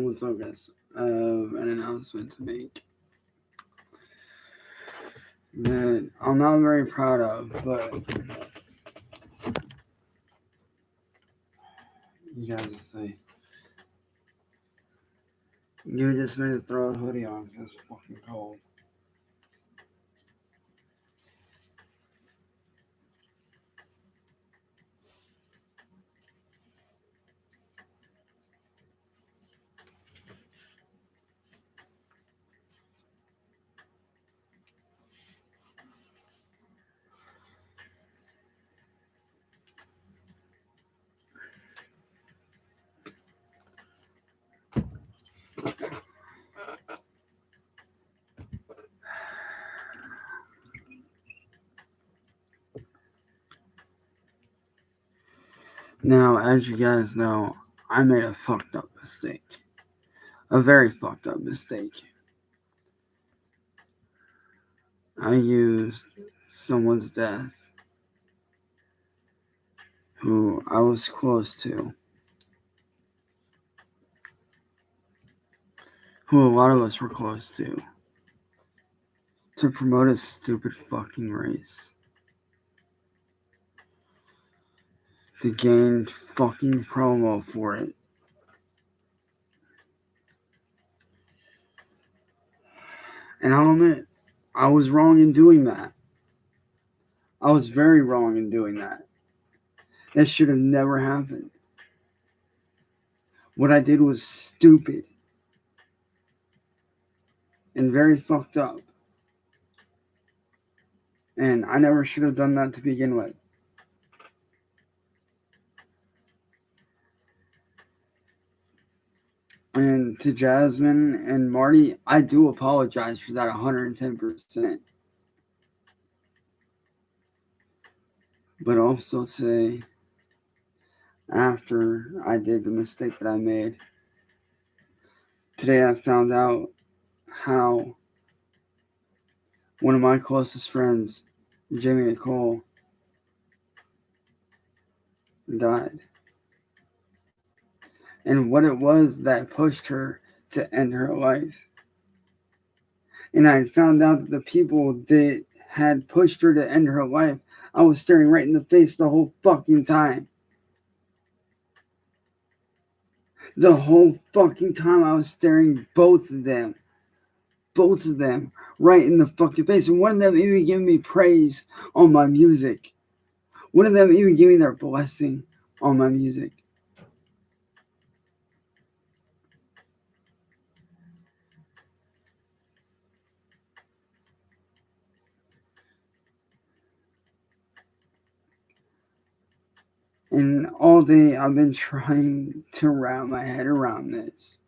What's up, guys? An announcement to make that I'm not very proud of, but you guys will see. You just made to throw a hoodie on because it's fucking cold. Now, as you guys know, I made a fucked up mistake. A very fucked up mistake. I used someone's death who I was close to, who a lot of us were close to promote a stupid fucking race. To gain fucking promo for it. And I'll admit, I was wrong in doing that. I was very wrong in doing that. That should have never happened. What I did was stupid. And very fucked up. And I never should have done that to begin with. And to Jasmine and Marty, I do apologize for that 110%. But also say, after I did the mistake that I made, today I found out how one of my closest friends, Jamie Nicole, died. And what it was that pushed her to end her life. And I found out that the people that had pushed her to end her life, I was staring right in the face the whole fucking time. The whole fucking time I was staring both of them right in the fucking face. And one of them even gave me praise on my music. One of them even gave me their blessing on my music. And all day I've been trying to wrap my head around this.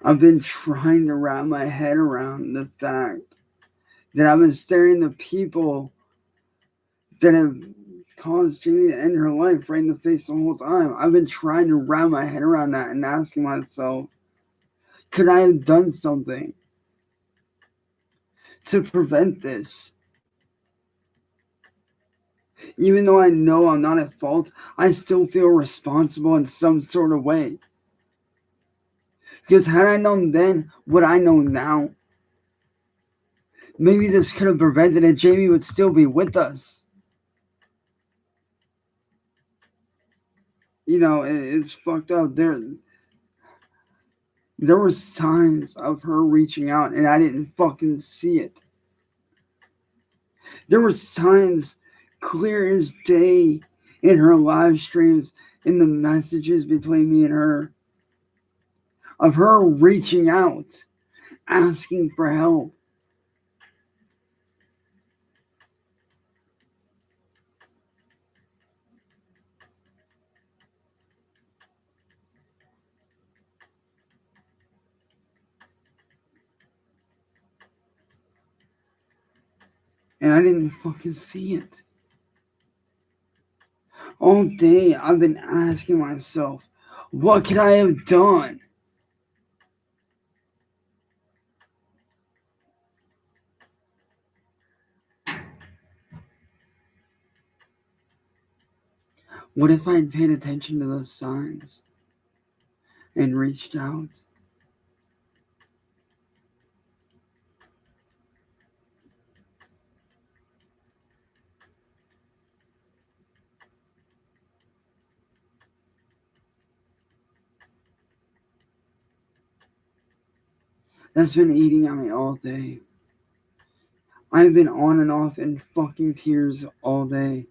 I've been trying to wrap my head around the fact that I've been staring the people that have caused Jamie to end her life right in the face the whole time. I've been trying to wrap my head around that and asking myself, could I have done something to prevent this? Even though I know I'm not at fault, I still feel responsible in some sort of way. Because had I known then what I know now, maybe this could have prevented it. Jamie would still be with us. You know, it's fucked up. There were signs of her reaching out and I didn't fucking see it. There were signs clear as day in her live streams, in the messages between me and her, of her reaching out, asking for help. And I didn't fucking see it. All day I've been asking myself, what could I have done? What if I had paid attention to those signs and reached out? That's been eating at me all day. I've been on and off in fucking tears all day.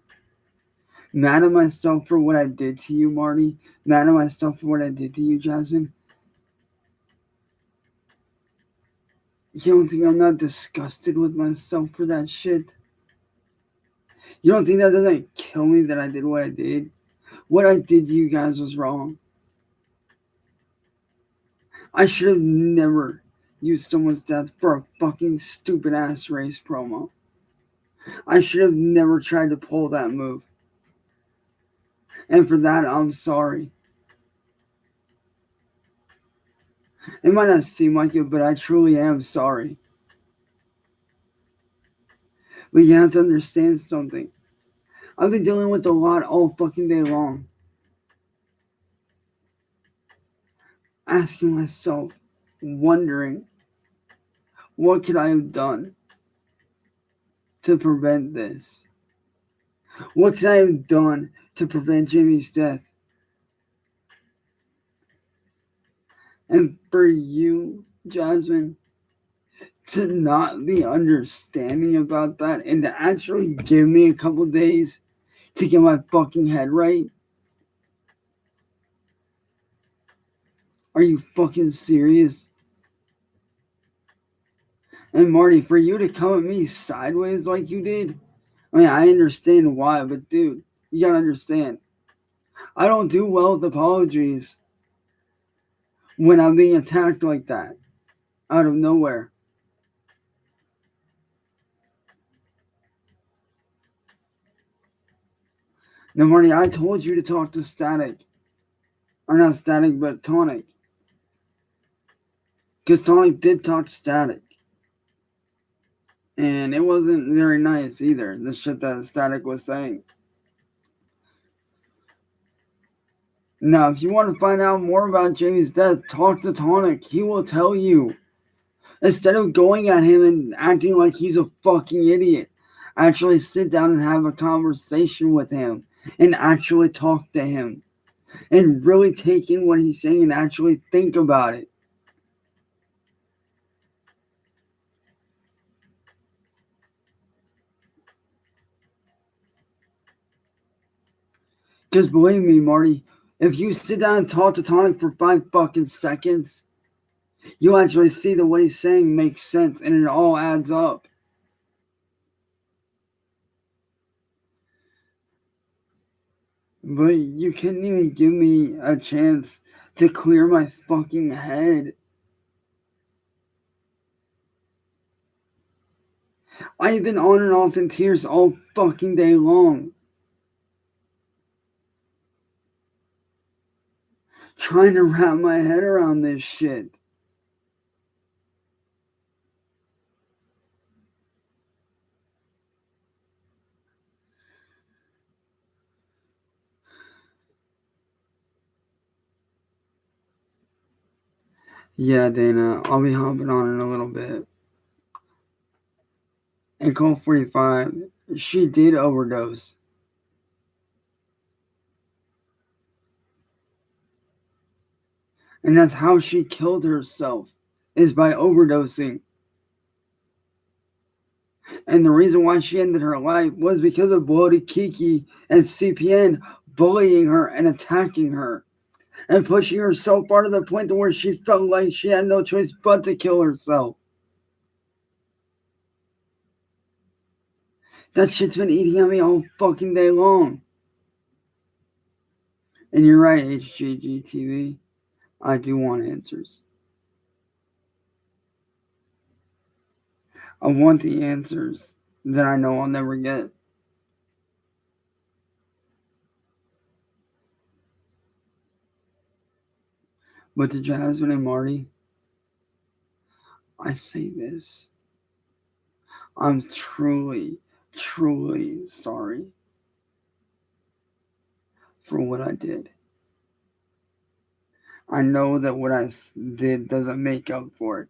Mad at myself for what I did to you, Marty. Mad at myself for what I did to you, Jasmine. You don't think I'm not disgusted with myself for that shit? You don't think that doesn't kill me that I did what I did? What I did to you guys was wrong. I should have never used someone's death for a fucking stupid ass race promo. I should have never tried to pull that move. And for that, I'm sorry. It might not seem like it, but I truly am sorry. But you have to understand something. I've been dealing with a lot all fucking day long. Asking myself, wondering, what could I have done to prevent this? What could I have done to prevent Jimmy's death? And for you, Jasmine, to not be understanding about that and to actually give me a couple days to get my fucking head right? Are you fucking serious? And Marty, for you to come at me sideways like you did, I mean, I understand why, but dude, you gotta understand. I don't do well with apologies when I'm being attacked like that out of nowhere. Now, Marty, I told you to talk to Static. Or not Static, but Tonic. Because Tonic did talk to Static. And it wasn't very nice either, the shit that Static was saying. Now, if you want to find out more about Jamie's death, talk to Tonic. He will tell you. Instead of going at him and acting like he's a fucking idiot, actually sit down and have a conversation with him and actually talk to him and really take in what he's saying and actually think about it. Because believe me, Marty, if you sit down and talk to Tonic for 5 fucking seconds, you'll actually see that what he's saying makes sense and it all adds up. But you couldn't even give me a chance to clear my fucking head. I've been on and off in tears all fucking day long. Trying to wrap my head around this shit. Yeah, Dana, I'll be hopping on in a little bit. And Call 45, she did overdose. And that's how she killed herself, is by overdosing. And the reason why she ended her life was because of Bloody Kiki and CPN bullying her and attacking her and pushing her so far to the point to where she felt like she had no choice but to kill herself. That shit's been eating at me all fucking day long. And you're right, HGGTV. I do want answers. I want the answers that I know I'll never get. But to Jasmine and Marty, I say this. I'm truly, truly sorry for what I did. I know that what I did doesn't make up for it.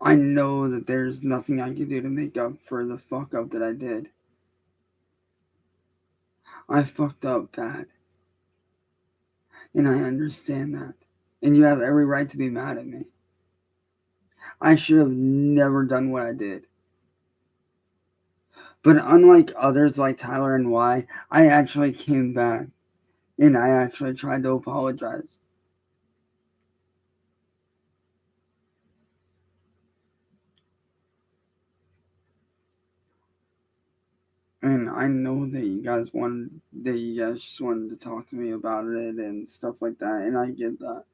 I know that there's nothing I can do to make up for the fuck up that I did. I fucked up bad. And I understand that. And you have every right to be mad at me. I should have never done what I did. But unlike others like Tyler and Y, I actually came back. And I actually tried to apologize. And I know that you guys just wanted to talk to me about it and stuff like that, and I get that.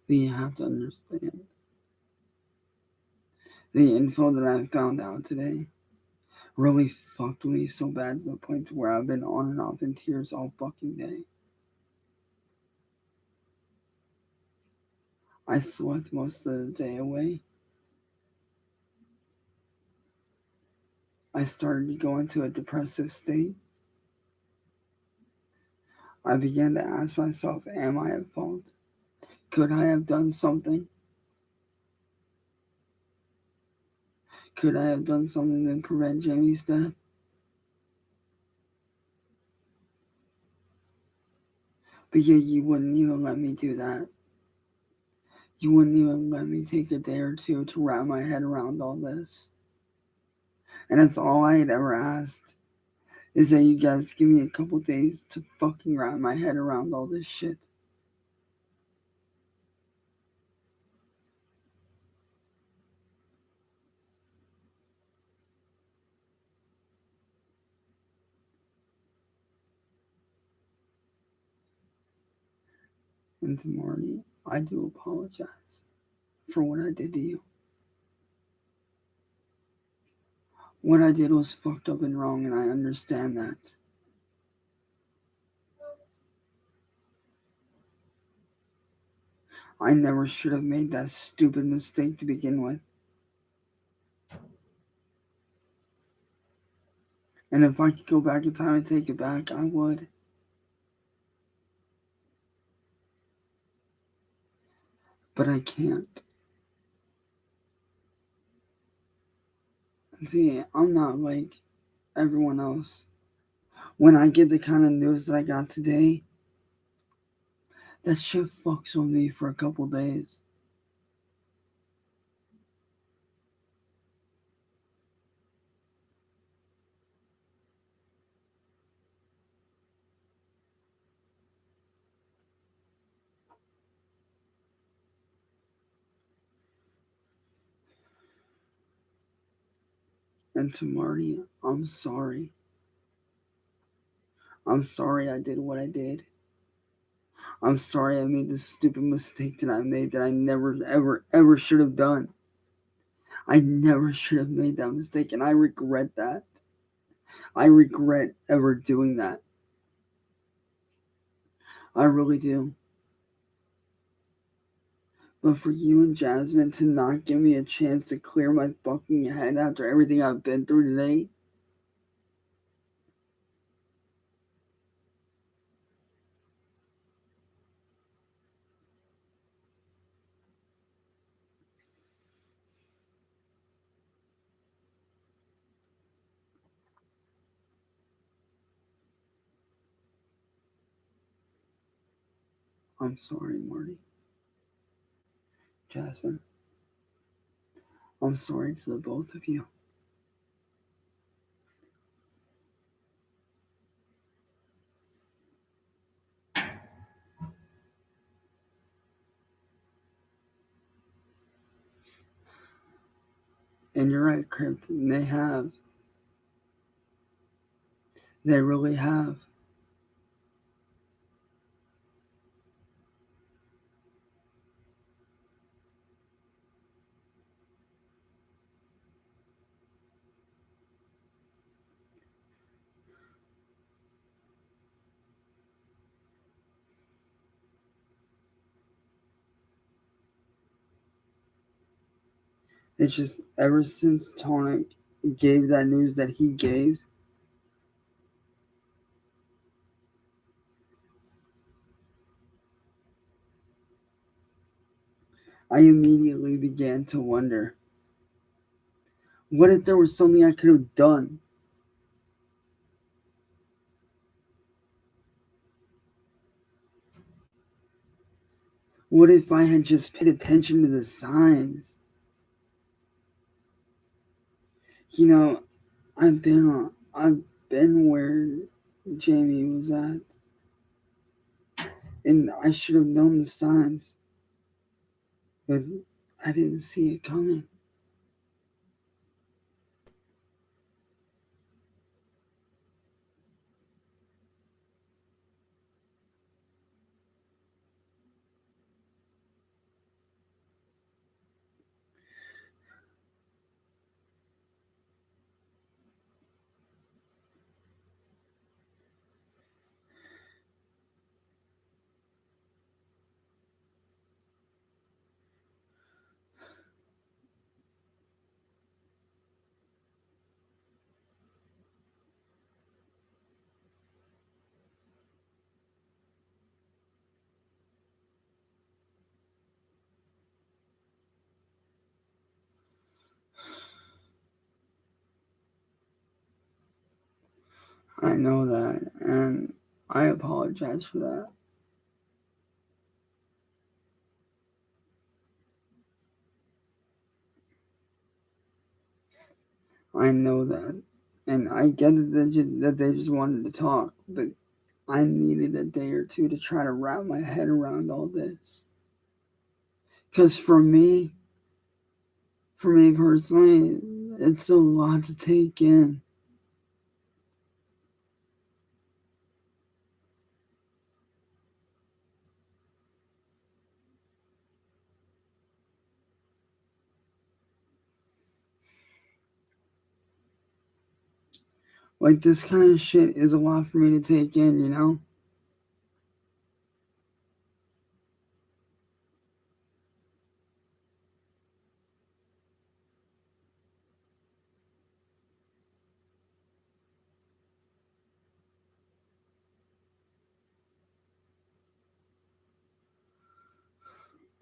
But you have to understand. The info that I found out today really fucked me so bad to the point to where I've been on and off in tears all fucking day. I slept most of the day away. I started to go into a depressive state. I began to ask myself, am I at fault? Could I have done something? Could I have done something to prevent Jamie's death? But yet you wouldn't even let me do that. You wouldn't even let me take a day or two to wrap my head around all this. And that's all I had ever asked, is that you guys give me a couple days to fucking wrap my head around all this shit. And to Marty, I do apologize for what I did to you. What I did was fucked up and wrong, and I understand that. I never should have made that stupid mistake to begin with. And if I could go back in time and take it back, I would. But I can't. See, I'm not like everyone else. When I get the kind of news that I got today, that shit fucks with me for a couple days. And to Marty, I'm sorry. I'm sorry I did what I did. I'm sorry I made this stupid mistake that I made that I never, ever, ever should have done. I never should have made that mistake, and I regret that. I regret ever doing that. I really do. But for you and Jasmine to not give me a chance to clear my fucking head after everything I've been through today, I'm sorry, Marty. Jasmine, I'm sorry to the both of you. And you're right, Crypt. They have. They really have. It's just ever since Tonic gave that news that he gave, I immediately began to wonder, what if there was something I could have done? What if I had just paid attention to the signs? You know, I've been where Jamie was at, and I should have known the signs, but I didn't see it coming. I know that, and I apologize for that. I know that, and I get that they just wanted to talk, but I needed a day or two to try to wrap my head around all this. Because for me personally, it's a lot to take in. Like, this kind of shit is a lot for me to take in, you know?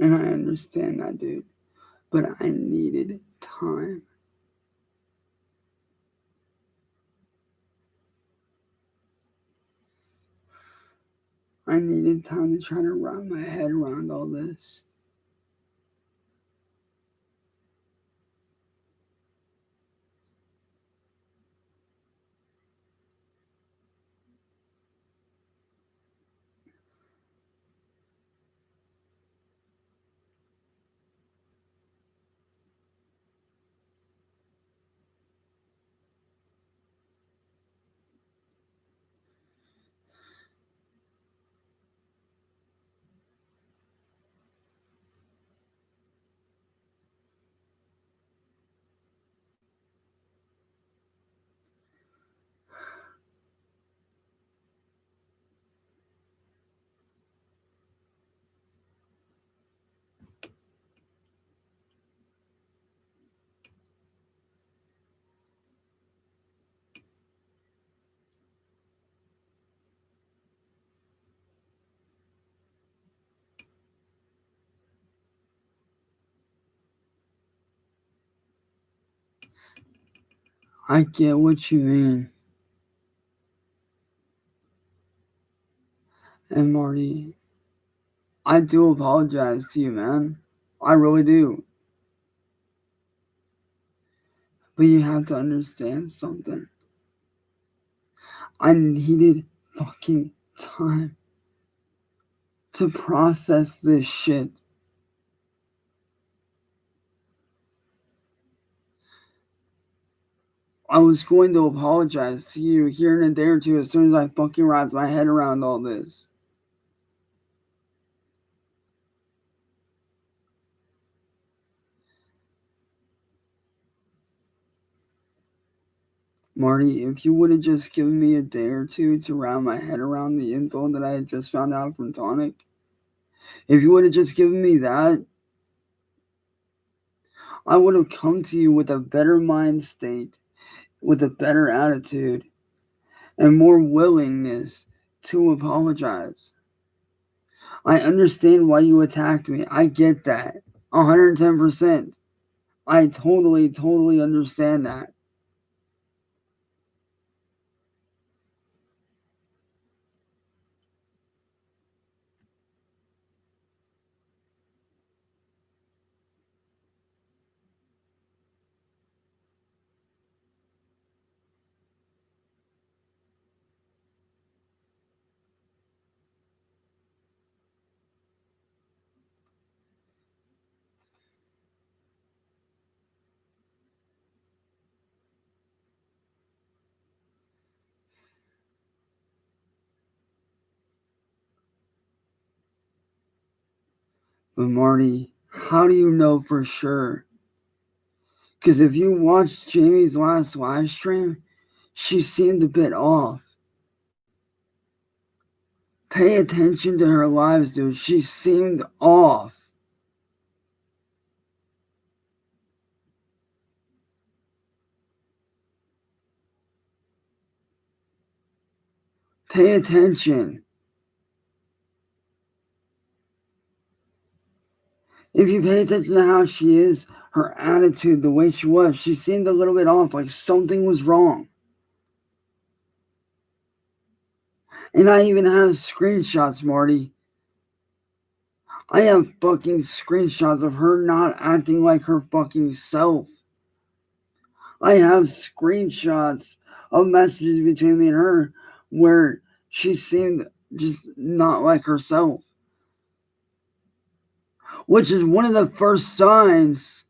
And I understand that, dude. But I needed time. I needed time to try to wrap my head around all this. I get what you mean. And Marty, I do apologize to you, man. I really do. But you have to understand something. I needed fucking time to process this shit. I was going to apologize to you here in a day or two as soon as I fucking wrapped my head around all this. Marty, if you would have just given me a day or two to wrap my head around the info that I had just found out from Tonic, if you would have just given me that, I would have come to you with a better mind state, with a better attitude, and more willingness to apologize. I understand why you attacked me. I get that. 110%. I totally understand that. But Marty, how do you know for sure? Because if you watched Jamie's last live stream, she seemed a bit off. Pay attention to her lives, dude. She seemed off. Pay attention. If you pay attention to how she is, her attitude, the way she was, she seemed a little bit off, like something was wrong. And I even have screenshots, Marty. I have fucking screenshots of her not acting like her fucking self. I have screenshots of messages between me and her where she seemed just not like herself. Which is one of the first signs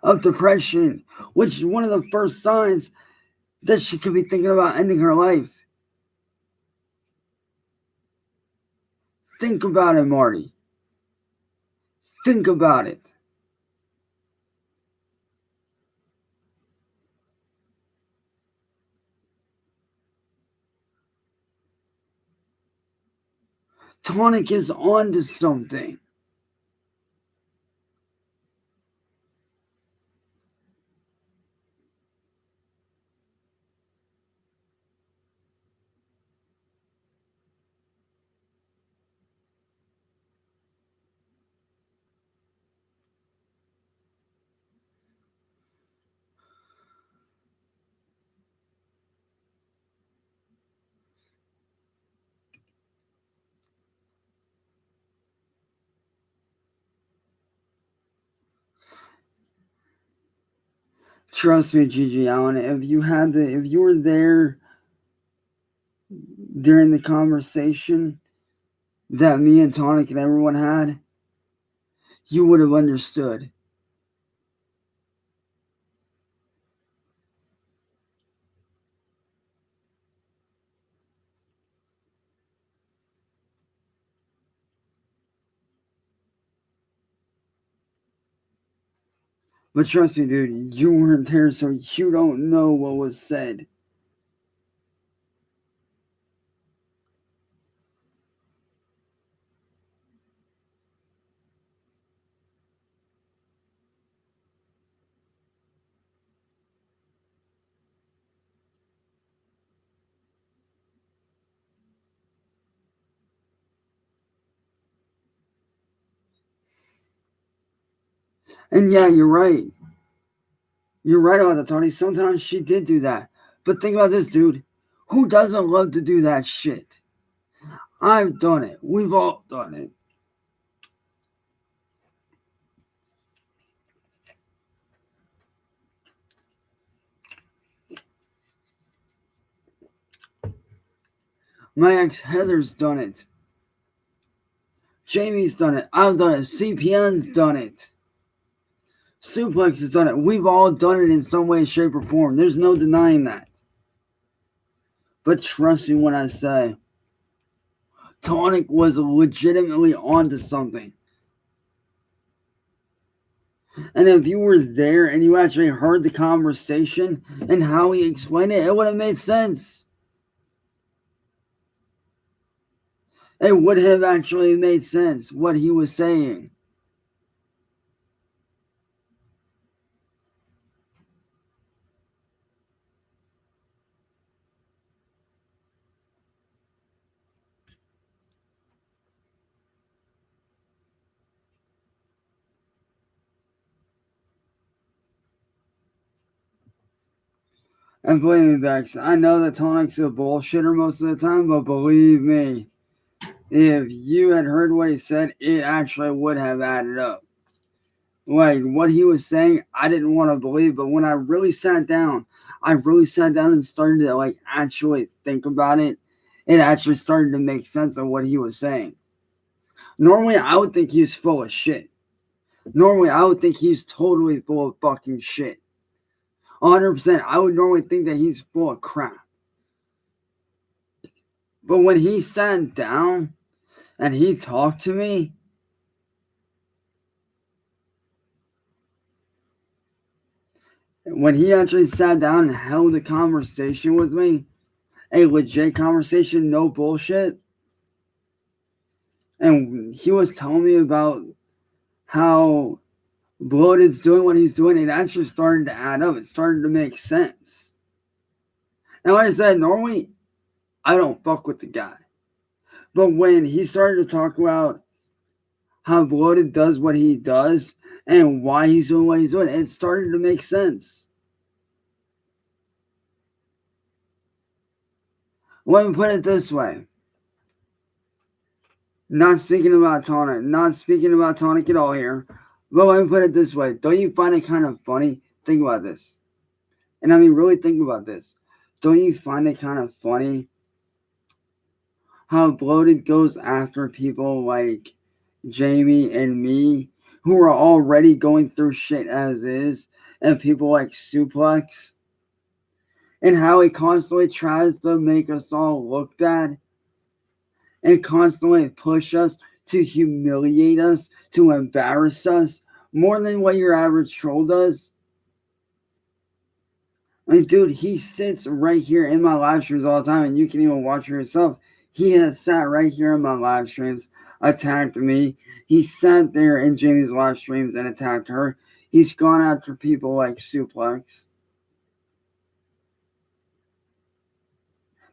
of depression, which is one of the first signs that she could be thinking about ending her life. Think about it, Marty. Think about it. Tonic is on to something. Trust me, Gigi Allen, if you were there during the conversation that me and Tonic and everyone had, you would have understood. But trust me, dude, you weren't there, so you don't know what was said. And yeah, you're right. You're right about that, Tony. Sometimes she did do that. But think about this, dude. Who doesn't love to do that shit? I've done it. We've all done it. My ex Heather's done it. Jamie's done it. I've done it. CPN's done it. Suplex has done it. We've all done it in some way, shape, or form. There's no denying that. But trust me when I say, Tonic was legitimately onto something. And if you were there and you actually heard the conversation and how he explained it, it would have made sense. It would have actually made sense what he was saying. And believe me, Bex, I know that Tonic's a bullshitter most of the time, but believe me, if you had heard what he said, it actually would have added up. Like, what he was saying, I didn't want to believe, but when I really sat down and started to, like, actually think about it, it actually started to make sense of what he was saying. Normally, I would think he's full of shit. Normally, I would think he's totally full of fucking shit. 100%, I would normally think that he's full of crap. But when he sat down and he talked to me, when he actually sat down and held a conversation with me, a legit conversation, no bullshit, and he was telling me about how Bloated's doing what he's doing, it actually started to add up. It started to make sense. And like I said, normally I don't fuck with the guy. But when he started to talk about how Bloated does what he does and why he's doing what he's doing, it started to make sense. Let me put it this way. Not speaking about Tonic at all here, but let me put it this way. Don't you find it kind of funny? Think about this. And I mean, really think about this. Don't you find it kind of funny how Bloated goes after people like Jamie and me who are already going through shit as is, and people like Suplex, and how he constantly tries to make us all look bad and constantly push us to humiliate us, to embarrass us more than what your average troll does? I mean, dude, he sits right here in my live streams all the time, and you can even watch for yourself. He has sat right here in my live streams, attacked me. He sat there in Jamie's live streams and attacked her. He's gone after people like Suplex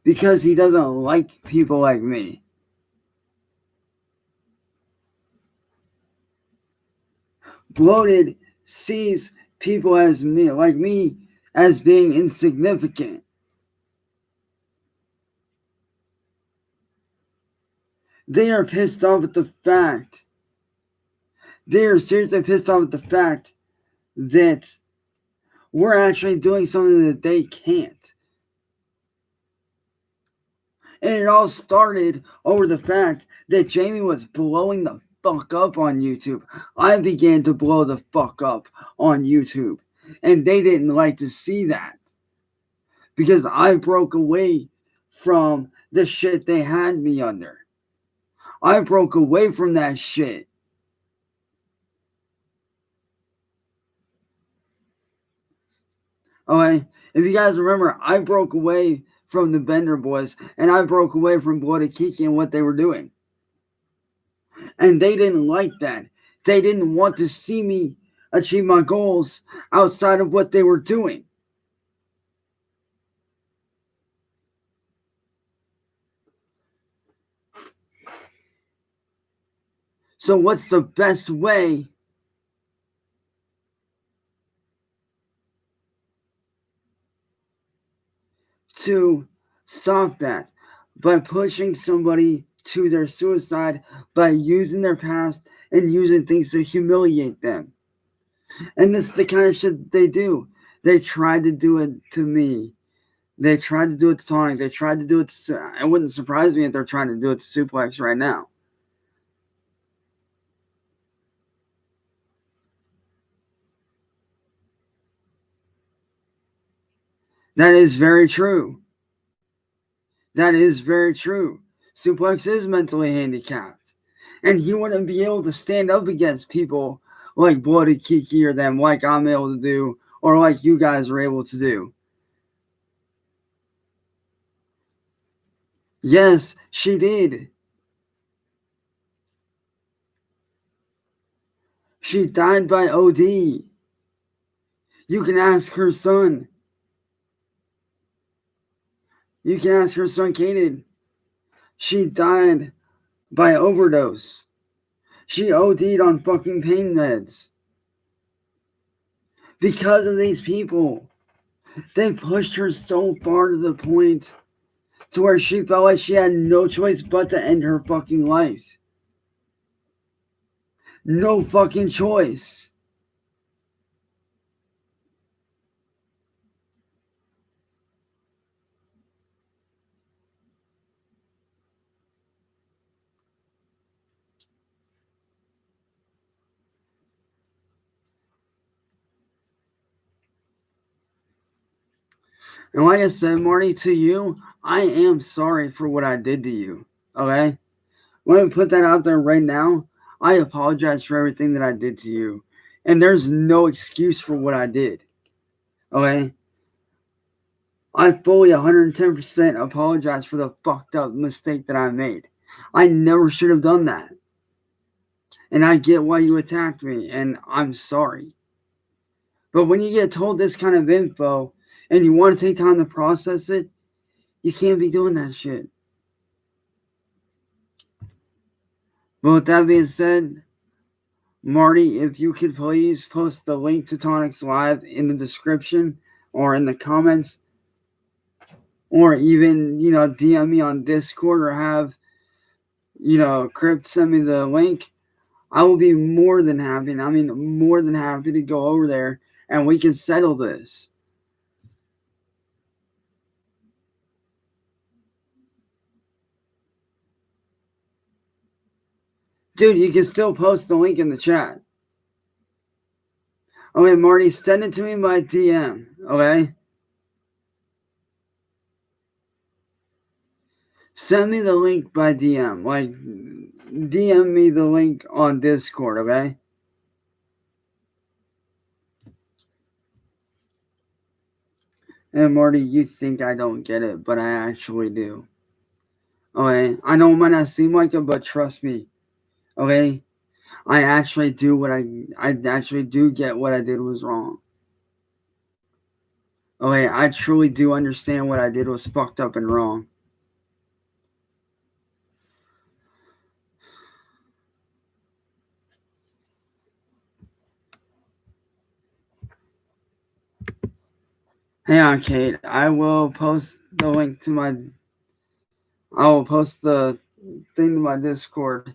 because he doesn't like people like me. Bloated sees people as me, like me, as being insignificant. They are pissed off at the fact. They are seriously pissed off at the fact that we're actually doing something that they can't. And it all started over the fact that Jamie was blowing the fuck up on YouTube. I began to blow the fuck up on YouTube. And they didn't like to see that. Because I broke away from the shit they had me under. I broke away from that shit. Okay? If you guys remember, I broke away from the Bender Boys, and I broke away from Bloody Kiki and what they were doing. And they didn't like that. They didn't want to see me achieve my goals outside of what they were doing. So what's the best way to stop that? By pushing somebody to their suicide, by using their past and using things to humiliate them. And this is the kind of shit they do. They tried to do it to me. They tried to do it to Tonic. They tried to do it to... It wouldn't surprise me if they're trying to do it to Suplex right now. That is very true. That is very true. Suplex is mentally handicapped. And he wouldn't be able to stand up against people like Bloody Kiki or them, like I'm able to do, or like you guys are able to do. Yes, she did. She died by OD. You can ask her son. You can ask her son, Kaden. She died by overdose. She OD'd on fucking pain meds. Because of these people. They pushed her so far to the point to where she felt like she had no choice but to end her fucking life. No fucking choice. And like I said, Marty, to you, I am sorry for what I did to you. Okay? Let me put that out there right now. I apologize for everything that I did to you. And there's no excuse for what I did. Okay? I fully 110% apologize for the fucked up mistake that I made. I never should have done that. And I get why you attacked me, and I'm sorry. But when you get told this kind of info and you want to take time to process it, you can't be doing that shit. But with that being said, Marty, if you could please post the link to Tonic's Live in the description or in the comments, or even, DM me on Discord or have, Crypt send me the link. I will be more than happy. More than happy to go over there and we can settle this. Dude, you can still post the link in the chat. Okay, Marty, send it to me by DM, okay? Send me the link by DM. Like, DM me the link on Discord, okay? And Marty, you think I don't get it, but I actually do. Okay? I know it might not seem like it, but trust me, okay? I actually do I actually do get what I did was wrong. Okay, I truly do understand what I did was fucked up and wrong. Hang on, Kate. I will post the link to my. I will post the thing to my Discord.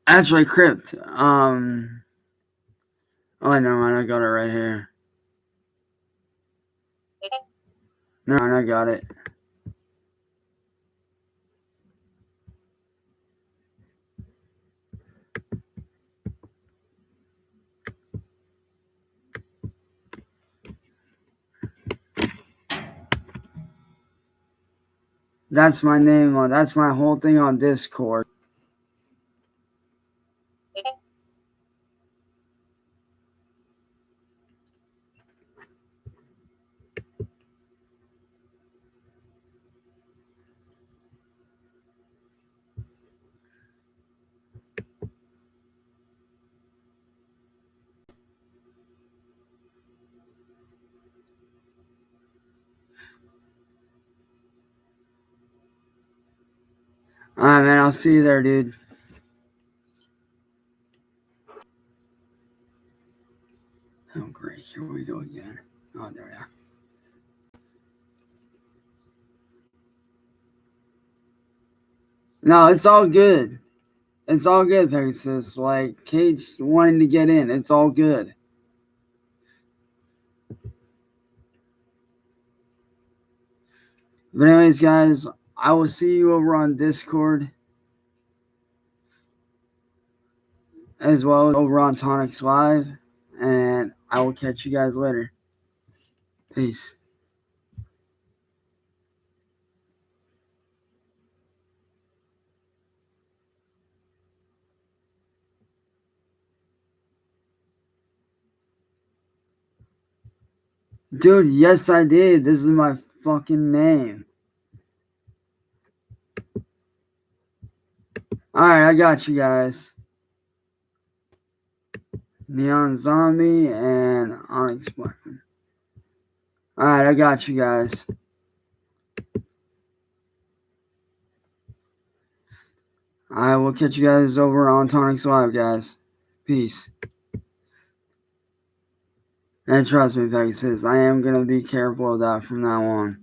Actually, Crypt. Oh, never mind. I got it right here. Never mind. I got it. That's my name. That's my whole thing on Discord. Alright, man. I'll see you there, dude. Oh, great. Here we go again. Oh, there we are. No, it's all good. It's all good, Pegasus. Like, Kate's wanting to get in. It's all good. But anyways, guys, I will see you over on Discord, as well as over on Tonic's Live, and I will catch you guys later. Peace. Dude, yes I did. This is my fucking name. Alright, I got you guys. Neon Zombie and Onyx Weapon. Alright, I got you guys. I will catch you guys over on Tonic's Live, guys. Peace. And trust me, Pegasus, I am going to be careful of that from now on.